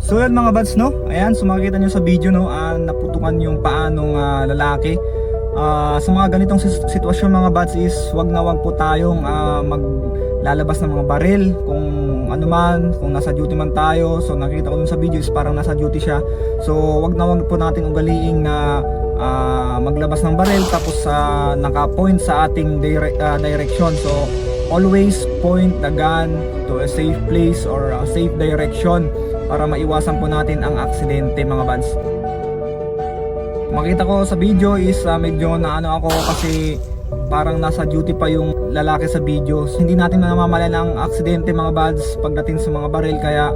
So yan mga buds, no? Ayan, so makikita nyo sa video, no, naputukan yung paa nung lalaki. Sa mga ganitong sitwasyon mga buds is wag na wag po tayong maglalabas ng mga baril kung ano man, kung nasa duty man tayo. So nakita ko dun sa video is parang nasa duty siya. So wag na wag po nating ugaliing na maglabas ng baril tapos naka-point sa ating direction. So always point the gun to a safe place or a safe direction para maiwasan po natin ang aksidente mga buds. Makita ko sa video is medyo naano ako kasi parang nasa duty pa yung lalaki sa video. Hindi natin namamalayan ang aksidente mga buds pagdating sa mga baril, kaya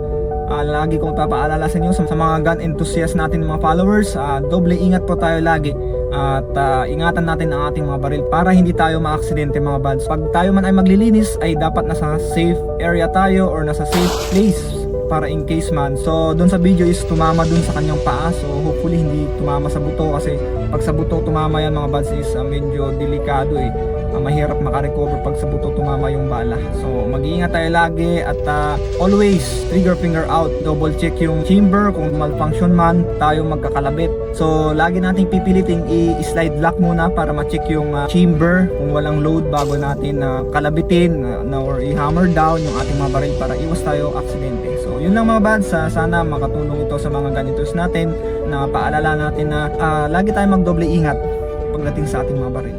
lagi kong papaalala sa inyo sa mga gun enthusiast natin mga followers, doble ingat po tayo lagi at ingatan natin ang ating mga baril para hindi tayo maaksidente mga buds. Pag tayo man ay maglilinis ay dapat nasa safe area tayo or nasa safe place para in case man. So doon sa video is tumama doon sa kanyang paa, so hopefully hindi tumama sa buto kasi pag sa buto tumama yan mga buds is medyo delikado mahirap makarecover pag sa buto tumama yung bala. So mag-iingat tayo lagi at always trigger finger out, double check yung chamber kung malfunction man tayo magkakalabit. So lagi nating pipiliting i-slide lock muna para ma-check yung chamber kung walang load bago natin kalabitin or i-hammer down yung ating mga baril para iwas tayo aksidente. So yun lang mga buds, sana makatulong ito sa mga ganitos natin na paalala natin na lagi tayong magdoble ingat pagdating sa ating mga baril.